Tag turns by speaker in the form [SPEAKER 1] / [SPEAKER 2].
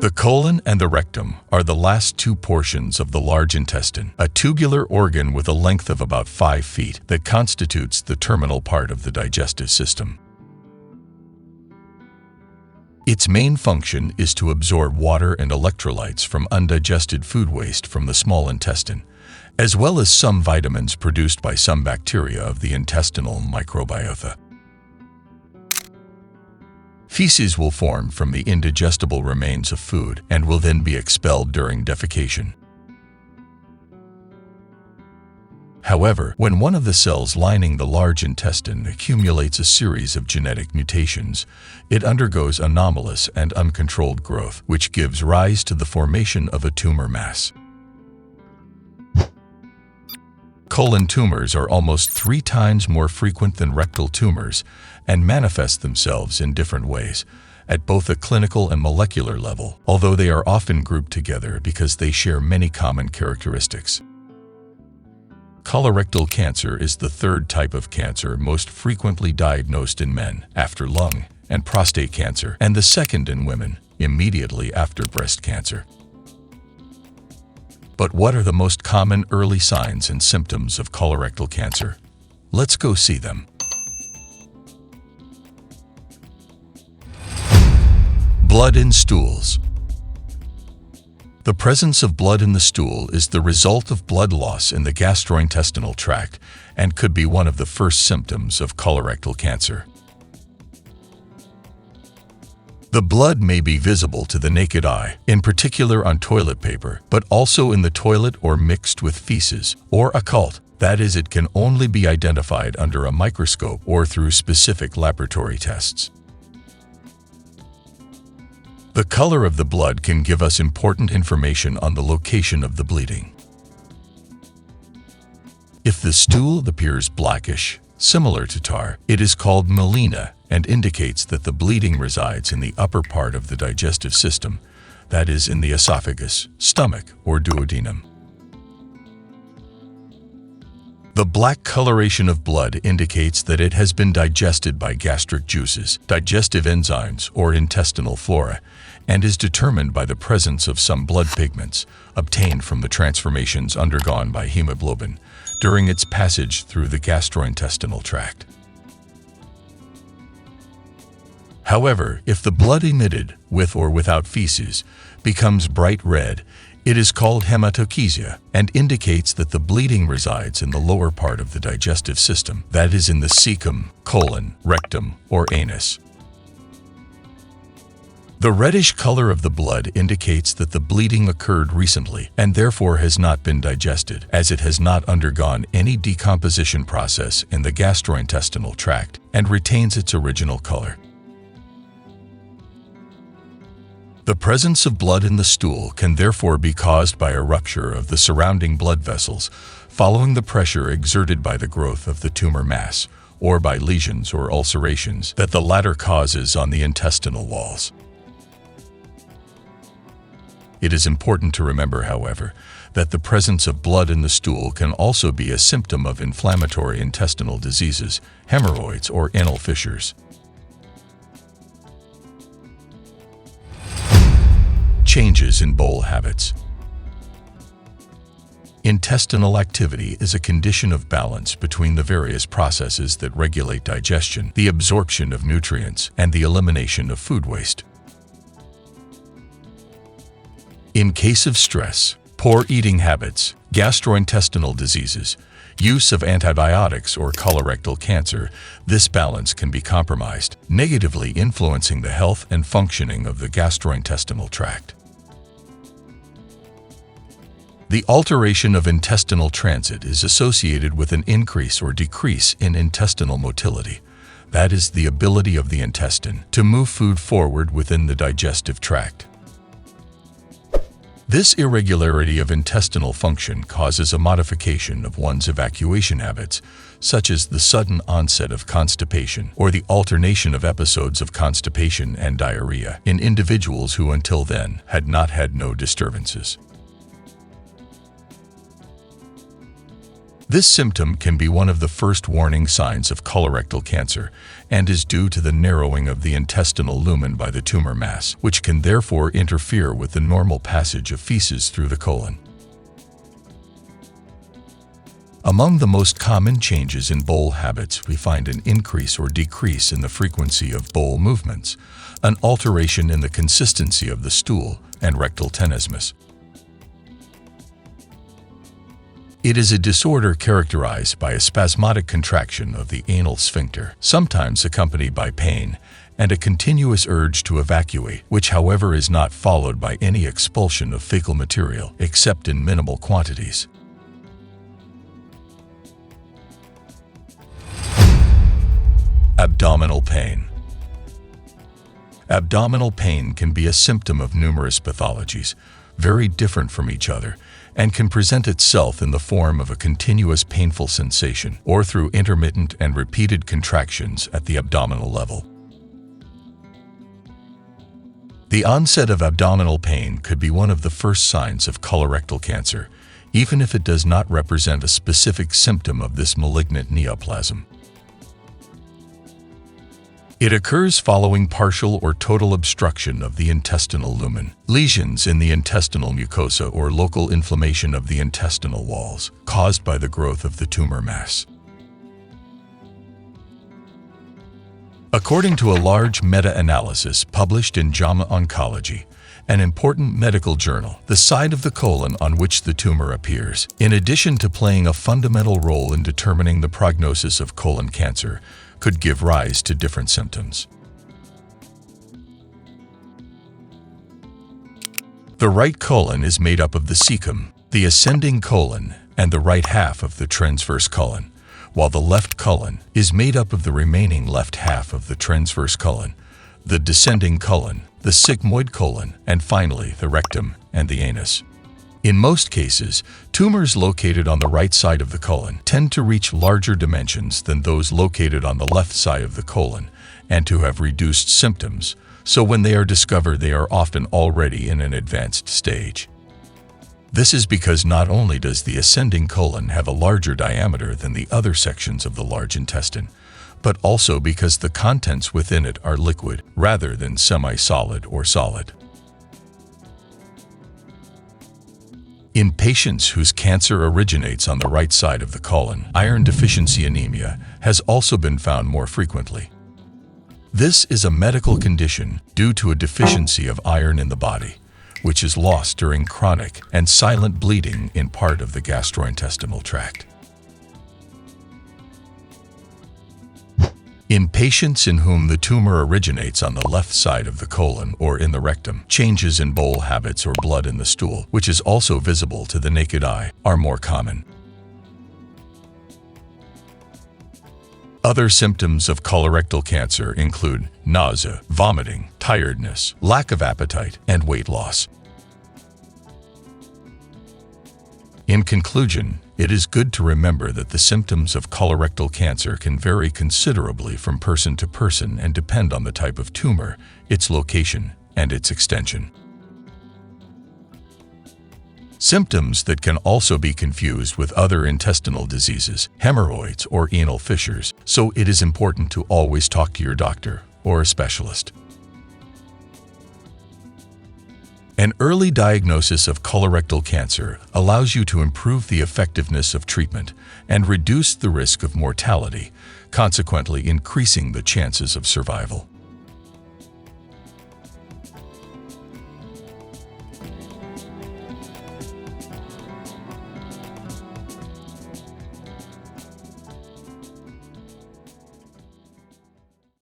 [SPEAKER 1] The colon and the rectum are the last two portions of the large intestine, a tubular organ with a length of about 5 feet that constitutes the terminal part of the digestive system. Its main function is to absorb water and electrolytes from undigested food waste from the small intestine, as well as some vitamins produced by some bacteria of the intestinal microbiota. Feces will form from the indigestible remains of food and will then be expelled during defecation. However, when one of the cells lining the large intestine accumulates a series of genetic mutations, it undergoes anomalous and uncontrolled growth, which gives rise to the formation of a tumor mass. Colon tumors are almost 3 times more frequent than rectal tumors and manifest themselves in different ways, at both a clinical and molecular level, although they are often grouped together because they share many common characteristics. Colorectal cancer is the third type of cancer most frequently diagnosed in men, after lung and prostate cancer, and the second in women, immediately after breast cancer. But what are the most common early signs and symptoms of colorectal cancer? Let's go see them. Blood in stools. The presence of blood in the stool is the result of blood loss in the gastrointestinal tract and could be one of the first symptoms of colorectal cancer. The blood may be visible to the naked eye, in particular on toilet paper, but also in the toilet or mixed with feces, or occult. That is, it can only be identified under a microscope or through specific laboratory tests. The color of the blood can give us important information on the location of the bleeding. If the stool appears blackish, similar to tar, it is called melena and indicates that the bleeding resides in the upper part of the digestive system, that is, in the esophagus, stomach, or duodenum. The black coloration of blood indicates that it has been digested by gastric juices, digestive enzymes, or intestinal flora, and is determined by the presence of some blood pigments obtained from the transformations undergone by hemoglobin during its passage through the gastrointestinal tract. However, if the blood emitted, with or without feces, becomes bright red, it is called hematochezia and indicates that the bleeding resides in the lower part of the digestive system, that is, in the cecum, colon, rectum, or anus. The reddish color of the blood indicates that the bleeding occurred recently and therefore has not been digested, as it has not undergone any decomposition process in the gastrointestinal tract and retains its original color. The presence of blood in the stool can therefore be caused by a rupture of the surrounding blood vessels following the pressure exerted by the growth of the tumor mass, or by lesions or ulcerations that the latter causes on the intestinal walls. It is important to remember, however, that the presence of blood in the stool can also be a symptom of inflammatory intestinal diseases, hemorrhoids, or anal fissures. Changes in bowel habits. Intestinal activity is a condition of balance between the various processes that regulate digestion, the absorption of nutrients, and the elimination of food waste. In case of stress, poor eating habits, gastrointestinal diseases, use of antibiotics, or colorectal cancer, this balance can be compromised, negatively influencing the health and functioning of the gastrointestinal tract. The alteration of intestinal transit is associated with an increase or decrease in intestinal motility, that is, the ability of the intestine to move food forward within the digestive tract. This irregularity of intestinal function causes a modification of one's evacuation habits, such as the sudden onset of constipation or the alternation of episodes of constipation and diarrhea in individuals who until then had not had no disturbances. This symptom can be one of the first warning signs of colorectal cancer and is due to the narrowing of the intestinal lumen by the tumor mass, which can therefore interfere with the normal passage of feces through the colon. Among the most common changes in bowel habits, we find an increase or decrease in the frequency of bowel movements, an alteration in the consistency of the stool, and rectal tenesmus. It is a disorder characterized by a spasmodic contraction of the anal sphincter, sometimes accompanied by pain, and a continuous urge to evacuate, which however is not followed by any expulsion of fecal material, except in minimal quantities. Abdominal pain. Abdominal pain can be a symptom of numerous pathologies, very different from each other, and can present itself in the form of a continuous painful sensation or through intermittent and repeated contractions at the abdominal level. The onset of abdominal pain could be one of the first signs of colorectal cancer, even if it does not represent a specific symptom of this malignant neoplasm. It occurs following partial or total obstruction of the intestinal lumen, lesions in the intestinal mucosa, or local inflammation of the intestinal walls, caused by the growth of the tumor mass. According to a large meta-analysis published in JAMA Oncology, an important medical journal, the side of the colon on which the tumor appears, in addition to playing a fundamental role in determining the prognosis of colon cancer, could give rise to different symptoms. The right colon is made up of the cecum, the ascending colon, and the right half of the transverse colon, while the left colon is made up of the remaining left half of the transverse colon, the descending colon, the sigmoid colon, and finally the rectum and the anus. In most cases, tumors located on the right side of the colon tend to reach larger dimensions than those located on the left side of the colon and to have reduced symptoms, so when they are discovered they are often already in an advanced stage. This is because not only does the ascending colon have a larger diameter than the other sections of the large intestine, but also because the contents within it are liquid rather than semi-solid or solid. In patients whose cancer originates on the right side of the colon, iron deficiency anemia has also been found more frequently. This is a medical condition due to a deficiency of iron in the body, which is lost during chronic and silent bleeding in part of the gastrointestinal tract. In patients in whom the tumor originates on the left side of the colon or in the rectum, changes in bowel habits or blood in the stool, which is also visible to the naked eye, are more common. Other symptoms of colorectal cancer include nausea, vomiting, tiredness, lack of appetite, and weight loss. In conclusion, it is good to remember that the symptoms of colorectal cancer can vary considerably from person to person and depend on the type of tumor, its location, and its extension. Symptoms that can also be confused with other intestinal diseases, hemorrhoids, or anal fissures, so it is important to always talk to your doctor or a specialist. An early diagnosis of colorectal cancer allows you to improve the effectiveness of treatment and reduce the risk of mortality, consequently increasing the chances of survival.